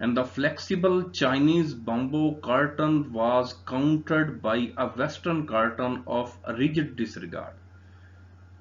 And the flexible Chinese bamboo curtain was countered by a western curtain of rigid disregard.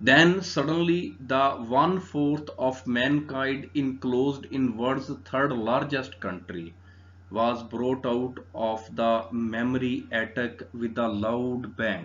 Then suddenly the 1/4 of mankind enclosed in world's third largest country was brought out of the memory attic with a loud bang.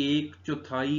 1/4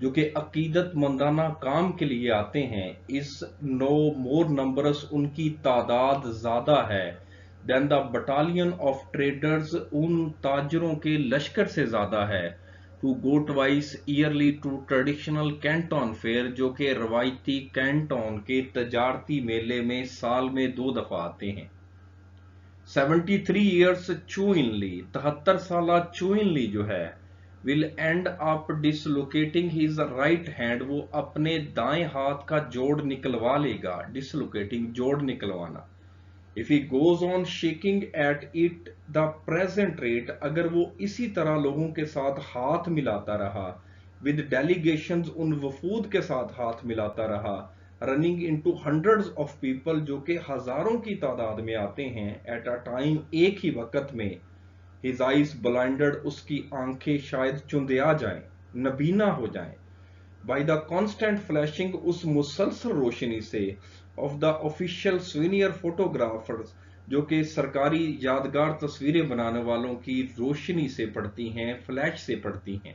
جو کہ عقیدت مندانہ کام کے لیے آتے ہیں، اس نو مور numbers, ان کی تعداد زیادہ ہے دین دا بٹالین آف ٹریڈرز، ان تاجروں کے لشکر سے زیادہ ہے، who go twice yearly to traditional Canton Fair، جو کہ روایتی کینٹون کے تجارتی میلے میں سال میں 2 دفعہ آتے ہیں۔ 73 years چوئنلی، 73 سالہ چوئنلی جو ہے will end up dislocating his right hand، وہ اپنے دائیں ہاتھ کا جوڑ نکلوا لے گا، dislocating جوڑ نکلوانا۔ If he goes on shaking at it the present rate، اگر وہ اسی طرح لوگوں کے ساتھ ہاتھ ملاتا رہا، with delegations، ان وفود کے ساتھ ہاتھ ملاتا رہا، running into hundreds of people، جو کہ ہزاروں کی تعداد میں آتے ہیں، at a time، ایک ہی وقت میں، his eyes blinded، اس کی آنکھیں شاید چندیا جائیں، نبینا ہو جائیں، by the constant flashing، اس مسلسل روشنی سے، of the official souvenir photographers، جو کہ سرکاری یادگار تصویریں بنانے والوں کی روشنی سے پڑتی ہیں، فلیش سے پڑتی ہیں۔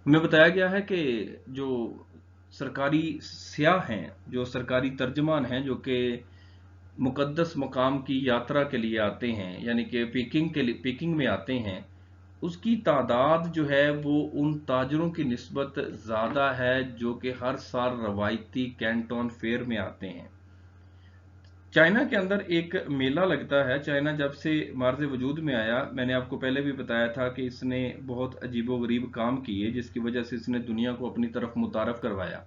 ہمیں بتایا گیا ہے کہ جو سرکاری سیاح ہیں، جو سرکاری ترجمان ہیں، جو کہ مقدس مقام کی یاترا کے لیے آتے ہیں، یعنی کہ پیکنگ میں آتے ہیں، اس کی تعداد جو ہے وہ ان تاجروں کی نسبت زیادہ ہے جو کہ ہر سال روایتی کینٹون فیئر میں آتے ہیں۔ چائنا کے اندر ایک میلہ لگتا ہے۔ چائنا جب سے مارز وجود میں آیا، میں نے آپ کو پہلے بھی بتایا تھا کہ اس نے بہت عجیب و غریب کام کیے، جس کی وجہ سے اس نے دنیا کو اپنی طرف متعارف کروایا۔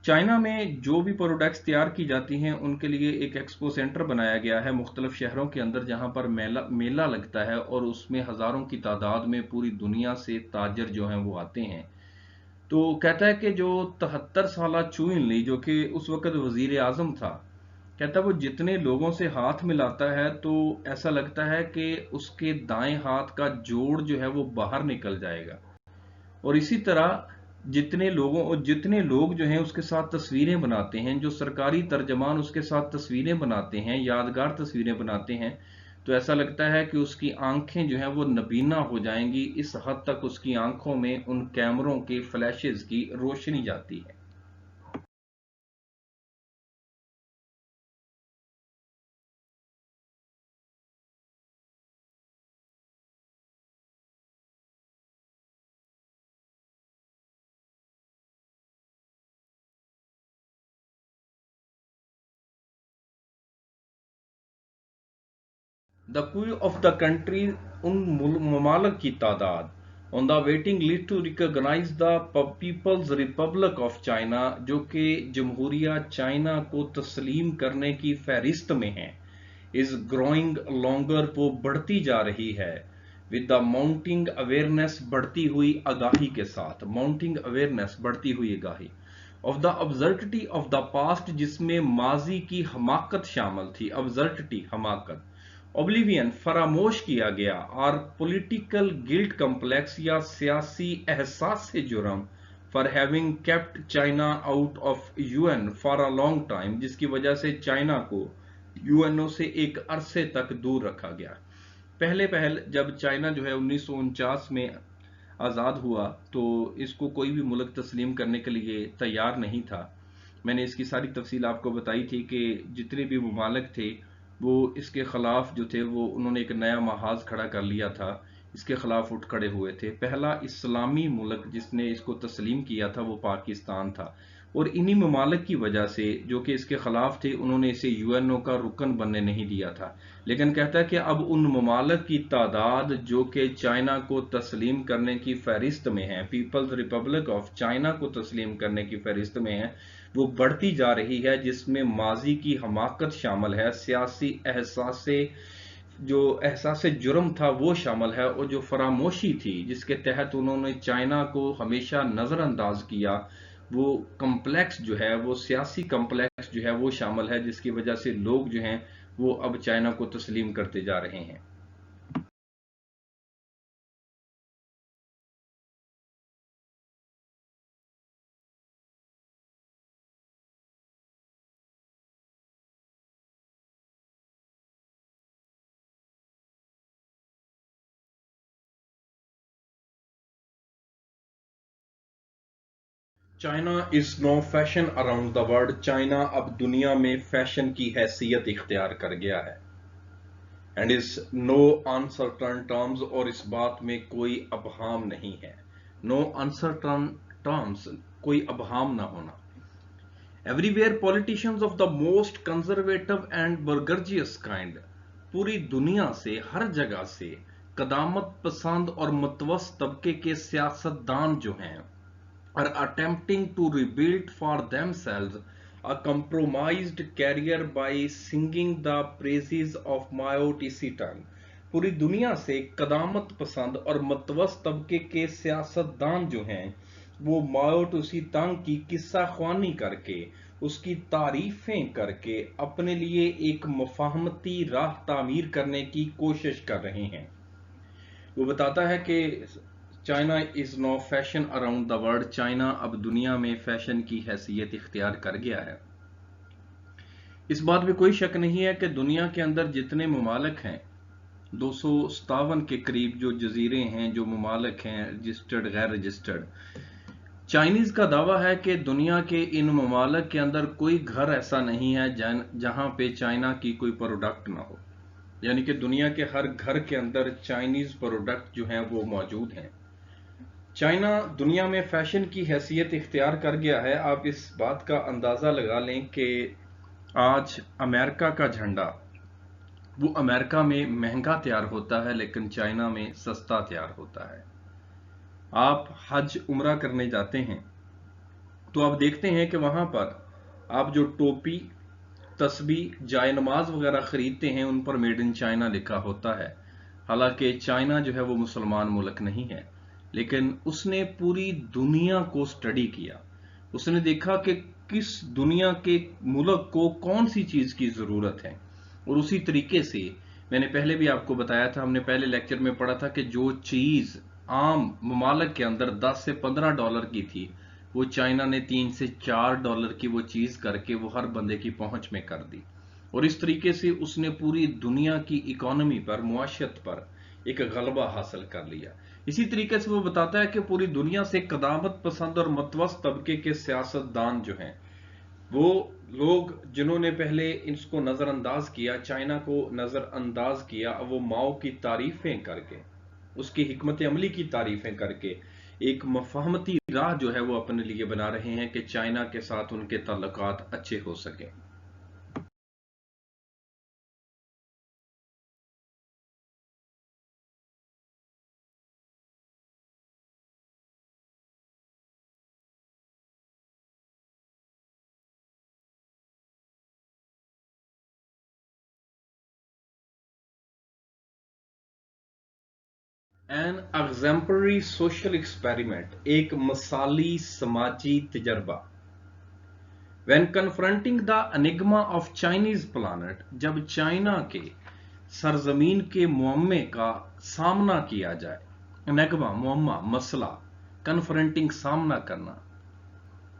چائنا میں جو بھی پروڈکٹس تیار کی جاتی ہیں ان کے لیے ایک ایکسپو سینٹر بنایا گیا ہے مختلف شہروں کے اندر، جہاں پر میلہ لگتا ہے اور اس میں ہزاروں کی تعداد میں پوری دنیا سے تاجر جو ہیں وہ آتے ہیں۔ تو کہتا ہے کہ جو 73 سالہ چوئنلی، جو کہ اس وقت وزیر اعظم تھا، کہتا ہے وہ جتنے لوگوں سے ہاتھ ملاتا ہے تو ایسا لگتا ہے کہ اس کے دائیں ہاتھ کا جوڑ جو ہے وہ باہر نکل جائے گا، اور اسی طرح جتنے لوگ جو ہیں اس کے ساتھ تصویریں بناتے ہیں، جو سرکاری ترجمان اس کے ساتھ تصویریں بناتے ہیں، یادگار تصویریں بناتے ہیں، تو ایسا لگتا ہے کہ اس کی آنکھیں جو ہیں وہ نبینا ہو جائیں گی، اس حد تک اس کی آنکھوں میں ان کیمروں کے فلیشز کی روشنی جاتی ہے۔ دا کوئی آف دا کنٹری، ان ممالک کی تعداد، on the waiting list to recognize the People's Republic of China, جو کہ جمہوریہ چائنا کو تسلیم کرنے کی فہرست میں ہیں، از گروئنگ لانگر، وہ بڑھتی جا رہی ہے، ود دا ماؤنٹنگ اویئرنیس، بڑھتی ہوئی آگاہی کے ساتھ، ماؤنٹنگ اویئرنیس، بڑھتی ہوئی آگاہی، of the absurdity of the past, جس میں ماضی کی حماقت شامل تھی، ابزرٹی حماقت، اوبلیوین فراموش کیا گیا، اور پولیٹیکل گلٹ کمپلیکس یا سیاسی احساس سے جرم، for having kept China out of U N for a long time, جس کی وجہ سے چائنا کو یو این او سے ایک عرصے تک دور رکھا گیا۔ پہل جب چائنا جو ہے 1949 میں آزاد ہوا تو اس کو کوئی بھی ملک تسلیم کرنے کے لیے تیار نہیں تھا۔ میں نے اس کی ساری تفصیل آپ کو بتائی تھی کہ جتنے بھی ممالک تھے وہ اس کے خلاف جو تھے، وہ انہوں نے ایک نیا محاذ کھڑا کر لیا تھا، اس کے خلاف اٹھ کھڑے ہوئے تھے۔ پہلا اسلامی ملک جس نے اس کو تسلیم کیا تھا وہ پاکستان تھا، اور انہی ممالک کی وجہ سے جو کہ اس کے خلاف تھے، انہوں نے اسے یو این او کا رکن بننے نہیں دیا تھا۔ لیکن کہتا ہے کہ اب ان ممالک کی تعداد جو کہ چائنا کو تسلیم کرنے کی فہرست میں ہیں، پیپلز ریپبلک آف چائنا کو تسلیم کرنے کی فہرست میں ہیں، وہ بڑھتی جا رہی ہے، جس میں ماضی کی حماقت شامل ہے، سیاسی جو احساس جرم تھا وہ شامل ہے، اور جو فراموشی تھی جس کے تحت انہوں نے چائنا کو ہمیشہ نظر انداز کیا، وہ کمپلیکس جو ہے، وہ سیاسی کمپلیکس جو ہے وہ شامل ہے، جس کی وجہ سے لوگ جو ہیں وہ اب چائنا کو تسلیم کرتے جا رہے ہیں۔ China is no fashion around the world. China اب دنیا میں فیشن کی حیثیت اختیار کر گیا ہے. And is no uncertain terms, اور اس بات میں کوئی ابہام نہیں ہے. نو انسرٹن ٹرمز، کوئی ابہام نہ ہونا. Everywhere politicians of the most conservative and bourgeois kind, پوری دنیا سے، ہر جگہ سے قدامت پسند اور متوسط طبقے کے سیاست دان جو ہیں are attempting to rebuild for themselves a compromised career by singing the praises of Mao Tse-tung. پوری دنیا سے قدامت پسند اور متوسط طبقے کے سیاست دان جو ہیں وہ ماؤ ٹوسی تنگ کی قصہ خوانی کر کے، اس کی تعریفیں کر کے اپنے لیے ایک مفاہمتی راہ تعمیر کرنے کی کوشش کر رہے ہیں. وہ بتاتا ہے کہ China is no fashion around the world. China اب دنیا میں فیشن کی حیثیت اختیار کر گیا ہے. اس بات میں کوئی شک نہیں ہے کہ دنیا کے اندر جتنے ممالک ہیں، 257 کے قریب جو جزیرے ہیں، جو ممالک ہیں رجسٹرڈ غیر رجسٹرڈ، چائنیز کا دعویٰ ہے کہ دنیا کے ان ممالک کے اندر کوئی گھر ایسا نہیں ہے جہاں پہ چائنا کی کوئی پروڈکٹ نہ ہو. یعنی کہ دنیا کے ہر گھر کے اندر چائنیز پروڈکٹ جو ہیں وہ موجود ہیں. چائنا دنیا میں فیشن کی حیثیت اختیار کر گیا ہے. آپ اس بات کا اندازہ لگا لیں کہ آج امریکہ کا جھنڈا وہ امریکہ میں مہنگا تیار ہوتا ہے لیکن چائنا میں سستا تیار ہوتا ہے. آپ حج عمرہ کرنے جاتے ہیں تو آپ دیکھتے ہیں کہ وہاں پر آپ جو ٹوپی، تسبیح، جائے نماز وغیرہ خریدتے ہیں ان پر میڈ ان چائنا لکھا ہوتا ہے. حالانکہ چائنا جو ہے وہ مسلمان ملک نہیں ہے، لیکن اس نے پوری دنیا کو سٹڈی کیا. اس نے دیکھا کہ کس دنیا کے ملک کو کون سی چیز کی ضرورت ہے، اور اسی طریقے سے میں نے پہلے بھی آپ کو بتایا تھا، ہم نے پہلے لیکچر میں پڑھا تھا کہ جو چیز عام ممالک کے اندر 10 سے 15 ڈالر کی تھی وہ چائنا نے 3 سے 4 ڈالر کی وہ چیز کر کے وہ ہر بندے کی پہنچ میں کر دی. اور اس طریقے سے اس نے پوری دنیا کی اکانومی پر، معاشیت پر ایک غلبہ حاصل کر لیا. اسی طریقے سے وہ بتاتا ہے کہ پوری دنیا سے قدامت پسند اور متوسط طبقے کے سیاست دان جو ہیں، وہ لوگ جنہوں نے پہلے اس کو نظر انداز کیا، چائنا کو نظر انداز کیا، وہ ماؤ کی تعریفیں کر کے، اس کی حکمت عملی کی تعریفیں کر کے ایک مفاہمتی راہ جو ہے وہ اپنے لیے بنا رہے ہیں کہ چائنا کے ساتھ ان کے تعلقات اچھے ہو سکیں. این ایگزمپلری سوشل ایکسپیریمنٹ، ایک مثالی سماجی تجربہ. When confronting the enigma of Chinese plant, جب چائنا کے سرزمین کے معمے کا سامنا کیا جائے. انگما، معمہ، مسئلہ، کنفرنٹنگ، سامنا کرنا.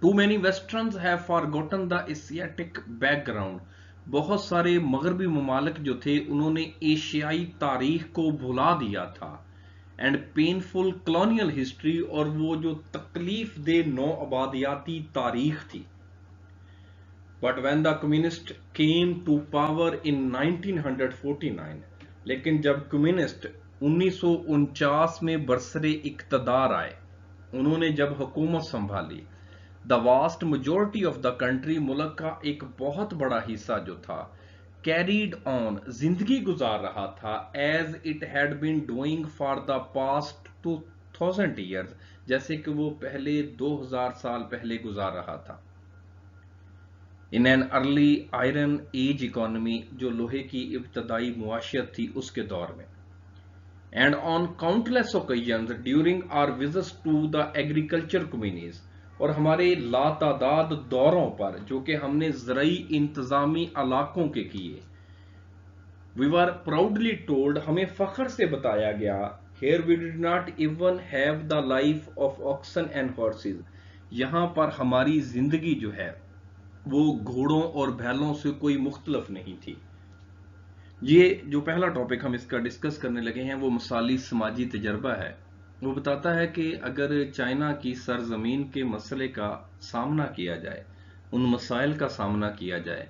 Too many westerners have forgotten the Asiatic background, بہت سارے مغربی ممالک جو تھے انہوں نے ایشیائی تاریخ کو بھلا دیا تھا. اینڈ پینفل کلونیل ہسٹری، اور وہ جو تکلیف دہ نو آبادیاتی تاریخ تھی. But when the communist came to power in 1949، لیکن جب کمیونسٹ 1949 میں برسر اقتدار آئے، انہوں نے جب حکومت سنبھالی، the vast majority of the country, ملک کا ایک بہت بڑا حصہ جو تھا، carried on، زندگی گزار رہا تھا as it had been doing for the past 2000 years، جیسے کہ وہ پہلے 2000 سال پہلے گزار رہا تھا. in an early iron age economy، جو لوہے کی ابتدائی معاشیت تھی اس کے دور میں. and on countless occasions during our visits to the agriculture communities، اور ہمارے لاتعداد دوروں پر جو کہ ہم نے زرعی انتظامی علاقوں کے کیے. We were proudly told، ہمیں فخر سے بتایا گیا، here we did not even have the life of oxen and horses، یہاں پر ہماری زندگی جو ہے وہ گھوڑوں اور بیلوں سے کوئی مختلف نہیں تھی. یہ جو پہلا ٹاپک ہم اس کا ڈسکس کرنے لگے ہیں وہ مثالی سماجی تجربہ ہے. وہ بتاتا ہے کہ اگر چائنا کی سرزمین کے مسئلے کا سامنا کیا جائے، ان مسائل کا سامنا کیا جائے،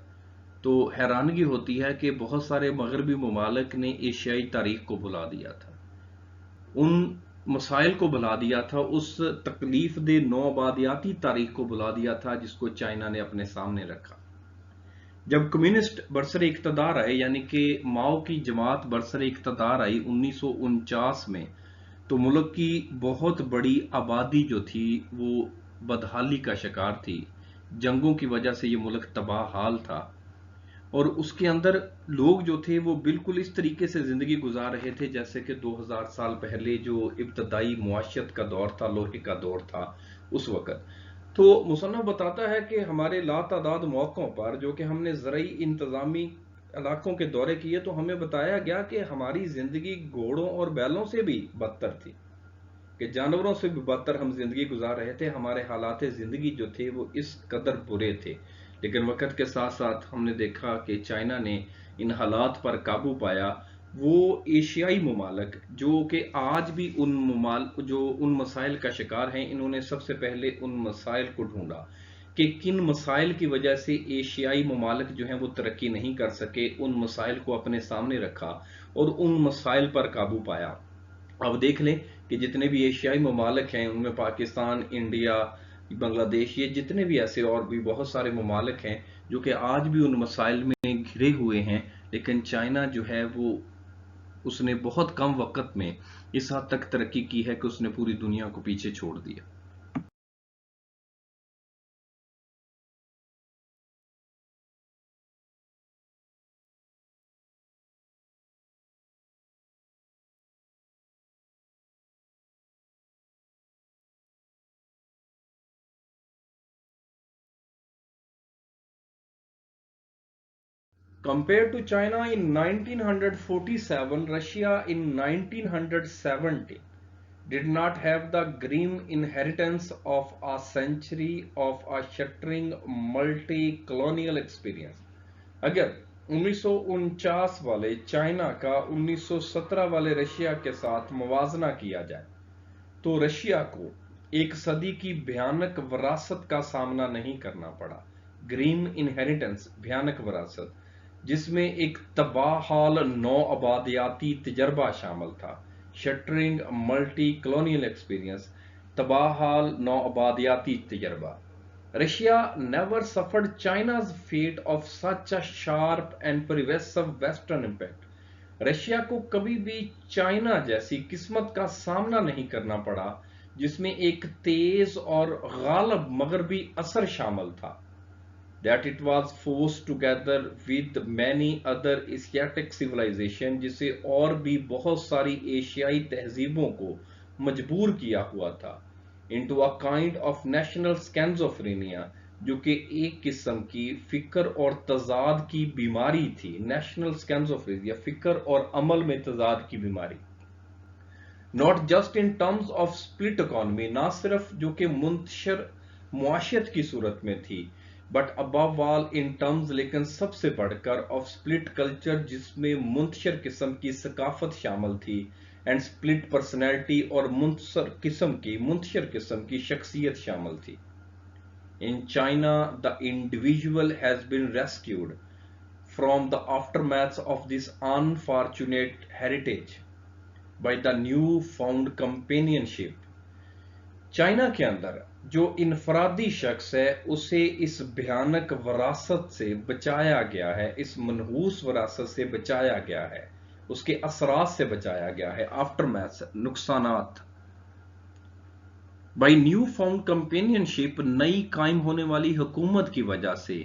تو حیرانگی ہوتی ہے کہ بہت سارے مغربی ممالک نے ایشیائی تاریخ کو بھلا دیا تھا، ان مسائل کو بھلا دیا تھا، اس تکلیف دہ نوآبادیاتی تاریخ کو بھلا دیا تھا جس کو چائنا نے اپنے سامنے رکھا۔ جب کمیونسٹ برسر اقتدار آئے، یعنی کہ ماؤ کی جماعت برسر اقتدار آئی 1949 میں، تو ملک کی بہت بڑی آبادی جو تھی وہ بدحالی کا شکار تھی، جنگوں کی وجہ سے یہ ملک تباہ حال تھا، اور اس کے اندر لوگ جو تھے وہ بالکل اس طریقے سے زندگی گزار رہے تھے جیسے کہ 2000 سال پہلے جو ابتدائی معاشیت کا دور تھا، لوہے کا دور تھا اس وقت۔ تو مصنف بتاتا ہے کہ ہمارے لاتعداد موقعوں پر جو کہ ہم نے زرعی انتظامی علاقوں کے دورے کیے تو ہمیں بتایا گیا کہ ہماری زندگی گھوڑوں اور بیلوں سے بھی بدتر تھی، کہ جانوروں سے بھی بدتر ہم زندگی گزار رہے تھے، ہمارے حالات زندگی جو تھے وہ اس قدر برے تھے۔ لیکن وقت کے ساتھ ساتھ ہم نے دیکھا کہ چائنا نے ان حالات پر قابو پایا۔ وہ ایشیائی ممالک جو کہ آج بھی ان مسائل کا شکار ہیں، انہوں نے سب سے پہلے ان مسائل کو ڈھونڈا کہ کن مسائل کی وجہ سے ایشیائی ممالک جو ہیں وہ ترقی نہیں کر سکے، ان مسائل کو اپنے سامنے رکھا اور ان مسائل پر قابو پایا۔ اب دیکھ لیں کہ جتنے بھی ایشیائی ممالک ہیں، ان میں پاکستان، انڈیا، بنگلہ دیش، یہ جتنے بھی ایسے اور بھی بہت سارے ممالک ہیں جو کہ آج بھی ان مسائل میں گھرے ہوئے ہیں، لیکن چائنا جو ہے وہ اس نے بہت کم وقت میں اس حد تک ترقی کی ہے کہ اس نے پوری دنیا کو پیچھے چھوڑ دیا۔ Compared to China in 1947, Russia in 1970 did not have the grim inheritance of a century of a shattering multi-colonial experience. اگر 1949 والے چائنا کا 1917 والے رشیا کے ساتھ موازنہ کیا جائے تو رشیا کو ایک صدی کی بھیانک وراثت کا سامنا نہیں کرنا پڑا، گرین انہیریٹنس، بھیانک وراثت، جس میں ایک تباہ حال نو آبادیاتی تجربہ شامل تھا، شٹرنگ ملٹی کلونیل ایکسپیرینس، تباہ حال نو آبادیاتی تجربہ۔ Russia never suffered China's fate of such a sharp and pervasive Western impact۔ Russia کو کبھی بھی چائنا جیسی قسمت کا سامنا نہیں کرنا پڑا جس میں ایک تیز اور غالب مغربی اثر شامل تھا، that it was forced together with many other Asiatic civilization، جسے اور بھی بہت ساری ایشیائی تہذیبوں کو مجبور کیا ہوا تھا، into a kind of national schizophrenia، جو کہ ایک قسم کی فکر اور تضاد کی بیماری تھی، نیشنل schizophrenia، فکر اور عمل میں تضاد کی بیماری۔ not just in terms of split economy، نہ صرف جو کہ منتشر معاشیت کی صورت میں تھی، but above all in terms، لیکن سب سے بڑھ کر of split culture، جس میں منتشر قسم کی ثقافت شامل تھی، and split personality، اور منتشر قسم کی شخصیت شامل تھی۔ In China, the individual has been rescued from the aftermath of this unfortunate heritage by the new found companionship۔ China کے اندر جو انفرادی شخص ہے اسے اس بھیانک وراثت سے بچایا گیا ہے، اس منحوس وراثت سے بچایا گیا ہے، اس کے اثرات سے بچایا گیا ہے، آفٹر میتھ، نقصانات۔ بائی نیو فاؤنڈ کمپینینشپ، نئی قائم ہونے والی حکومت کی وجہ سے،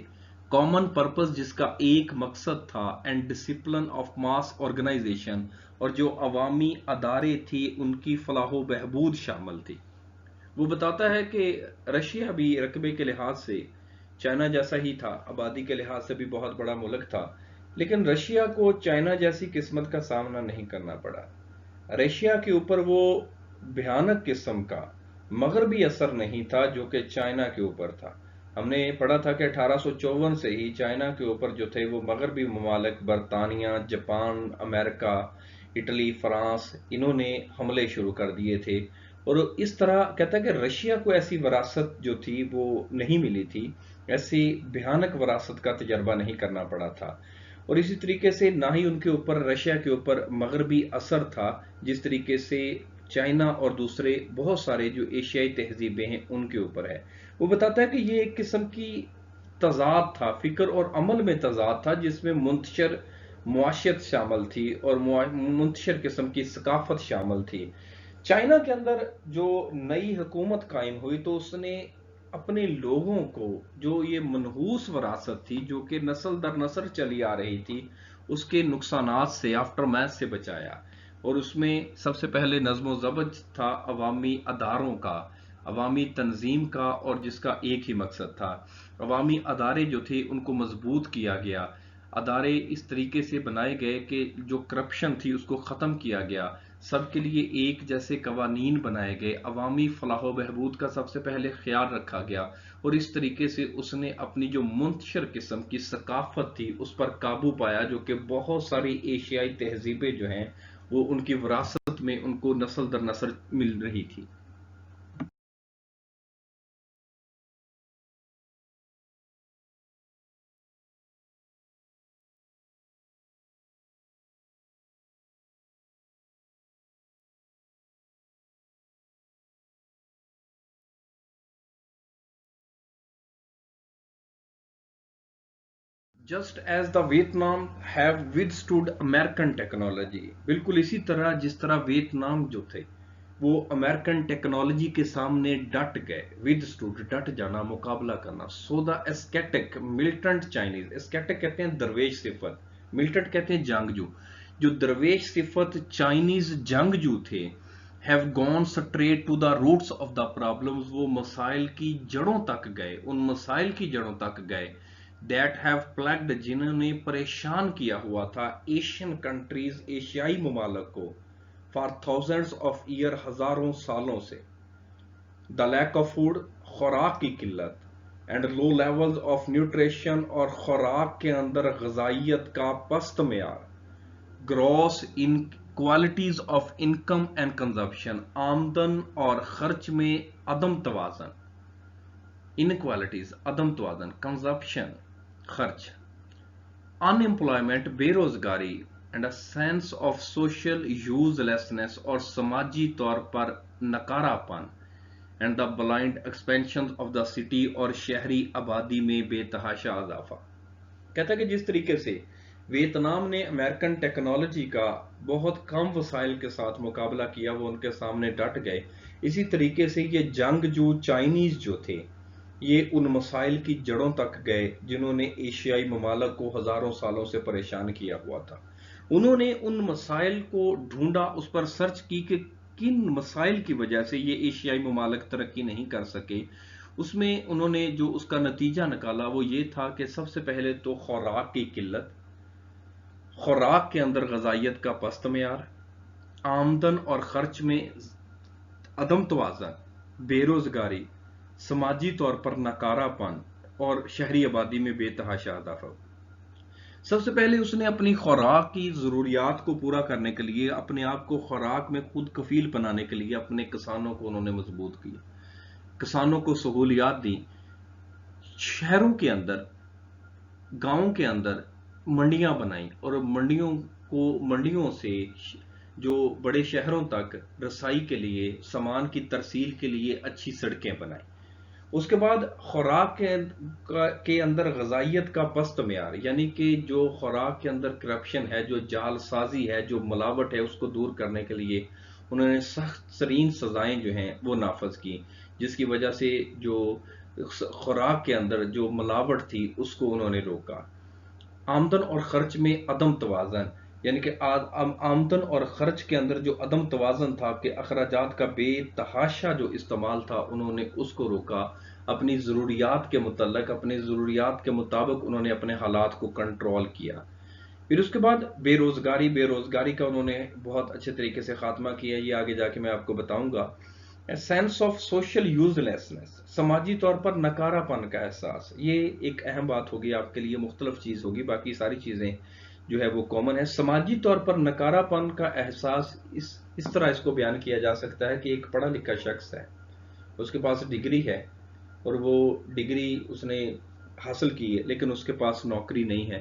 کامن پرپز جس کا ایک مقصد تھا، and discipline of mass organisation, اور جو عوامی ادارے تھی ان کی فلاح و بہبود شامل تھی۔ وہ بتاتا ہے کہ رشیا بھی رقبے کے لحاظ سے چائنا جیسا ہی تھا، آبادی کے لحاظ سے بھی بہت بڑا ملک تھا، لیکن رشیا کو چائنا جیسی قسمت کا سامنا نہیں کرنا پڑا۔ رشیا کے اوپر وہ بھیانک قسم کا مغربی اثر نہیں تھا جو کہ چائنا کے اوپر تھا۔ ہم نے پڑھا تھا کہ 1854 سے ہی چائنا کے اوپر جو تھے وہ مغربی ممالک، برطانیہ، جاپان، امریکہ، اٹلی، فرانس، انہوں نے حملے شروع کر دیے تھے، اور اس طرح کہتا ہے کہ رشیا کو ایسی وراثت جو تھی وہ نہیں ملی تھی، ایسی بھیانک وراثت کا تجربہ نہیں کرنا پڑا تھا، اور اسی طریقے سے نہ ہی ان کے اوپر، رشیا کے اوپر مغربی اثر تھا جس طریقے سے چائنا اور دوسرے بہت سارے جو ایشیائی تہذیبیں ہیں ان کے اوپر ہے۔ وہ بتاتا ہے کہ یہ ایک قسم کی تضاد تھا، فکر اور عمل میں تضاد تھا، جس میں منتشر معاشیت شامل تھی اور منتشر قسم کی ثقافت شامل تھی۔ چائنا کے اندر جو نئی حکومت قائم ہوئی تو اس نے اپنے لوگوں کو جو یہ منحوس وراثت تھی جو کہ نسل در نسل چلی آ رہی تھی، اس کے نقصانات سے، آفٹر میتھ سے بچایا، اور اس میں سب سے پہلے نظم و ضبط تھا عوامی اداروں کا، عوامی تنظیم کا، اور جس کا ایک ہی مقصد تھا، عوامی ادارے جو تھے ان کو مضبوط کیا گیا، ادارے اس طریقے سے بنائے گئے کہ جو کرپشن تھی اس کو ختم کیا گیا، سب کے لیے ایک جیسے قوانین بنائے گئے، عوامی فلاح و بہبود کا سب سے پہلے خیال رکھا گیا، اور اس طریقے سے اس نے اپنی جو منتشر قسم کی ثقافت تھی اس پر قابو پایا، جو کہ بہت ساری ایشیائی تہذیبیں جو ہیں وہ ان کی وراثت میں ان کو نسل در نسل مل رہی تھی۔ Just as the Vietnam have with stood American technology, بالکل اسی طرح جس طرح ویتنام جو تھے وہ امریکن ٹیکنالوجی کے سامنے ڈٹ گئے، ود اسٹوڈ ڈٹ جانا، مقابلہ کرنا۔ سو دا اسکیٹک ملٹنٹ چائنیز، اسکیٹک کہتے ہیں درویش صفت، ملٹنٹ کہتے ہیں جنگجو، جو درویش صفت چائنیز جنگجو تھے، have gone straight to the roots of the problems, وہ مسائل کی جڑوں تک گئے، ان مسائل کی جڑوں تک گئے، دیٹ ہیو پلیگڈ، جنہوں نے پریشان کیا ہوا تھا ایشین کنٹریز، ایشیائی ممالک کو، فار تھاؤزینڈز آف ایئر، ہزاروں سالوں سے۔ دا لیک آف فوڈ، خوراک کی قلت، and low levels of nutrition, اور خوراک کے اندر غذائیت کا پست معیار، gross inequalities of income and consumption, آمدن اور خرچ میں عدم توازن، انکوالٹیز عدم توازن، کنزمپشن خرچ، ان امپلائمنٹ بے روزگاری، and a sense of social uselessness, اور سماجی طور پر نکارا پن، and the blind expansion of the city, اور شہری آبادی میں بے تحاشا اضافہ۔ کہتا ہے کہ جس طریقے سے ویتنام نے امریکن ٹیکنالوجی کا بہت کم وسائل کے ساتھ مقابلہ کیا، وہ ان کے سامنے ڈٹ گئے، اسی طریقے سے یہ جنگجو چائنیز جو تھے یہ ان مسائل کی جڑوں تک گئے جنہوں نے ایشیائی ممالک کو ہزاروں سالوں سے پریشان کیا ہوا تھا۔ انہوں نے ان مسائل کو ڈھونڈا، اس پر سرچ کی کہ کن مسائل کی وجہ سے یہ ایشیائی ممالک ترقی نہیں کر سکے۔ اس میں انہوں نے جو اس کا نتیجہ نکالا وہ یہ تھا کہ سب سے پہلے تو خوراک کی قلت، خوراک کے اندر غذائیت کا پست معیار، آمدن اور خرچ میں عدم توازن، بے روزگاری، سماجی طور پر نکارا پن، اور شہری آبادی میں بے تحاشا اضافہ۔ سب سے پہلے اس نے اپنی خوراک کی ضروریات کو پورا کرنے کے لیے، اپنے آپ کو خوراک میں خود کفیل بنانے کے لیے اپنے کسانوں کو انہوں نے مضبوط کیا، کسانوں کو سہولیات دی، شہروں کے اندر، گاؤں کے اندر منڈیاں بنائیں، اور منڈیوں سے جو بڑے شہروں تک رسائی کے لیے، سامان کی ترسیل کے لیے اچھی سڑکیں بنائیں۔ اس کے بعد خوراک کے اندر غذائیت کا پست معیار، یعنی کہ جو خوراک کے اندر کرپشن ہے، جو جعل سازی ہے، جو ملاوٹ ہے، اس کو دور کرنے کے لیے انہوں نے سخت ترین سزائیں جو ہیں وہ نافذ کی، جس کی وجہ سے جو خوراک کے اندر جو ملاوٹ تھی اس کو انہوں نے روکا۔ آمدن اور خرچ میں عدم توازن، یعنی کہ آمدن اور خرچ کے اندر جو عدم توازن تھا کہ اخراجات کا بے تحاشا جو استعمال تھا انہوں نے اس کو روکا، اپنی ضروریات کے متعلق، اپنی ضروریات کے مطابق انہوں نے اپنے حالات کو کنٹرول کیا۔ پھر اس کے بعد بے روزگاری کا انہوں نے بہت اچھے طریقے سے خاتمہ کیا، یہ آگے جا کے میں آپ کو بتاؤں گا۔ Sense of social uselessness, سماجی طور پر نکارا پن کا احساس، یہ ایک اہم بات ہوگی آپ کے لیے، مختلف چیز ہوگی، باقی ساری چیزیں جو ہے وہ کامن ہے۔ سماجی طور پر نکاراپن کا احساس اس طرح اس کو بیان کیا جا سکتا ہے کہ ایک پڑھا لکھا شخص ہے، اس کے پاس ڈگری ہے اور وہ ڈگری اس نے حاصل کی ہے لیکن اس کے پاس نوکری نہیں ہے،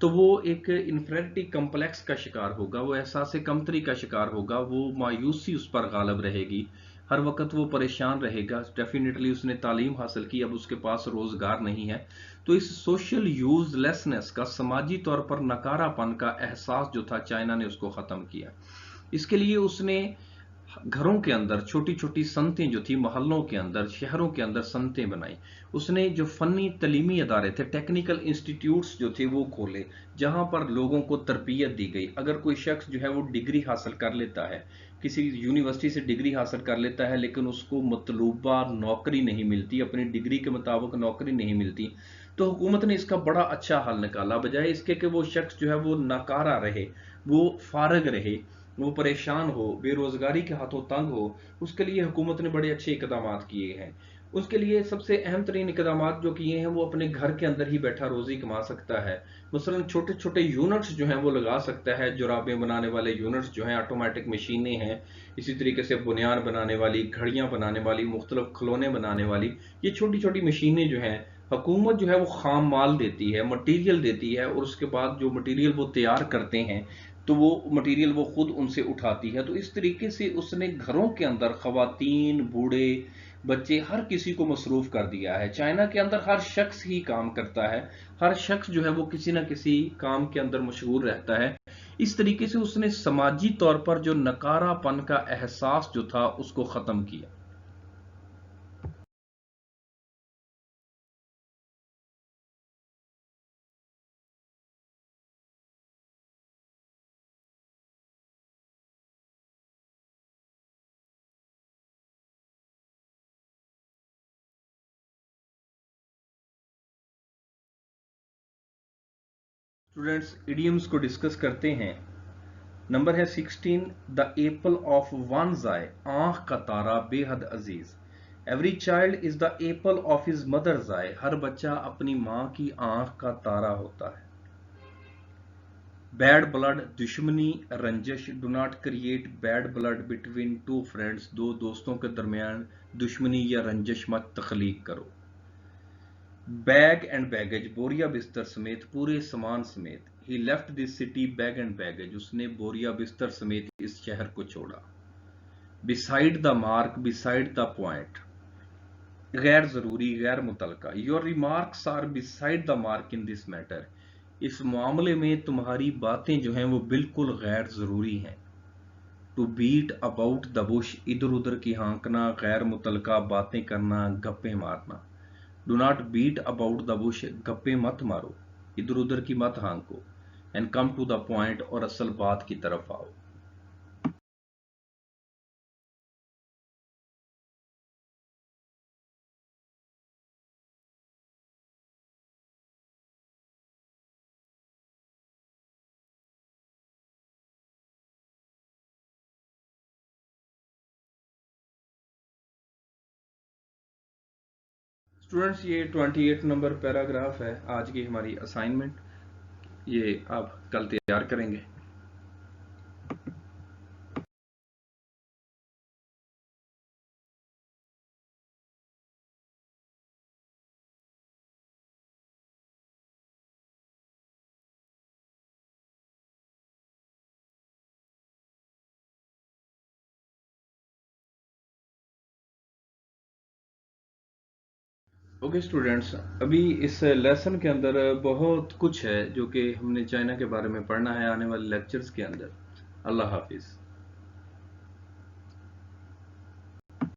تو وہ ایک انفیریٹی کمپلیکس کا شکار ہوگا، وہ احساس کمتری کا شکار ہوگا، وہ مایوسی اس پر غالب رہے گی، ہر وقت وہ پریشان رہے گا۔ ڈیفینیٹلی اس نے تعلیم حاصل کی، اب اس کے پاس روزگار نہیں ہے، تو اس سوشل یوز لیسنس کا، سماجی طور پر نکاراپن کا احساس جو تھا، چائنا نے اس کو ختم کیا۔ اس کے لیے اس نے گھروں کے اندر چھوٹی چھوٹی صنعتیں جو تھی، محلوں کے اندر، شہروں کے اندر صنعتیں بنائی۔ اس نے جو فنی تعلیمی ادارے تھے، ٹیکنیکل انسٹیٹیوٹس جو تھے وہ کھولے، جہاں پر لوگوں کو تربیت دی گئی۔ اگر کوئی شخص جو ہے وہ ڈگری حاصل کر لیتا ہے، کسی یونیورسٹی سے ڈگری حاصل کر لیتا ہے لیکن اس کو مطلوبہ نوکری نہیں ملتی، اپنی ڈگری کے مطابق نوکری نہیں ملتی، تو حکومت نے اس کا بڑا اچھا حل نکالا۔ بجائے اس کے کہ وہ شخص جو ہے وہ ناکارہ رہے، وہ فارغ رہے، وہ پریشان ہو، بے روزگاری کے ہاتھوں تنگ ہو، اس کے لیے حکومت نے بڑے اچھے اقدامات کیے ہیں۔ اس کے لیے سب سے اہم ترین اقدامات جو کیے ہیں، وہ اپنے گھر کے اندر ہی بیٹھا روزی کما سکتا ہے۔ مثلا چھوٹے چھوٹے یونٹس جو ہیں وہ لگا سکتا ہے، جرابیں بنانے والے یونٹس جو ہیں، آٹومیٹک مشینیں ہیں، اسی طریقے سے بنیان بنانے والی، گھڑیاں بنانے والی، مختلف کھلونے بنانے والی، یہ چھوٹی چھوٹی مشینیں جو ہیں، حکومت جو ہے وہ خام مال دیتی ہے، مٹیریل دیتی ہے، اور اس کے بعد جو مٹیریل وہ تیار کرتے ہیں تو وہ مٹیریل وہ خود ان سے اٹھاتی ہے۔ تو اس طریقے سے اس نے گھروں کے اندر خواتین، بوڑھے، بچے، ہر کسی کو مصروف کر دیا ہے۔ چائنا کے اندر ہر شخص ہی کام کرتا ہے، ہر شخص جو ہے وہ کسی نہ کسی کام کے اندر مشغول رہتا ہے۔ اس طریقے سے اس نے سماجی طور پر جو نکارا پن کا احساس جو تھا اس کو ختم کیا۔ اسٹوڈینٹس، ایڈیمز کو ڈسکس کرتے ہیں۔ نمبر ہے 16، the apple of one's eye, آنکھ کا تارا بے حد عزیز۔ Every child is the apple of his mother's eye, ہر بچہ اپنی ماں کی آنکھ کا تارا ہوتا ہے۔ بیڈ بلڈ، دشمنی، رنجش، do not create bad blood between two friends, دو دوستوں کے درمیان دشمنی یا رنجش مت تخلیق کرو۔ بیگ اینڈ بیگیج، بوریا بستر سمیت، پورے سامان سمیت۔ He left this city bag and baggage, اس نے بوریا بستر سمیت اس شہر کو چھوڑا۔ Beside the mark, beside the point, غیر ضروری، غیر متعلقہ۔ Your remarks are beside the mark in this matter, اس معاملے میں تمہاری باتیں جو ہیں وہ بالکل غیر ضروری ہیں۔ To beat about the bush, ادھر ادھر کی ہانکنا، غیر متعلقہ باتیں کرنا، گپیں مارنا۔ Do not beat about the bush, گپے مت مارو، ادھر ادھر کی مت ہانکو۔ And come to the point, اور اصل بات کی طرف آؤ۔ اسٹوڈینٹس، یہ 28 نمبر پیراگراف ہے آج کی ہماری اسائنمنٹ، یہ آپ کل تیار کریں گے۔ اوکے اسٹوڈینٹس، ابھی اس لیسن کے اندر بہت کچھ ہے جو کہ ہم نے چائنا کے بارے میں پڑھنا ہے آنے والے لیکچرز کے اندر۔ اللہ حافظ۔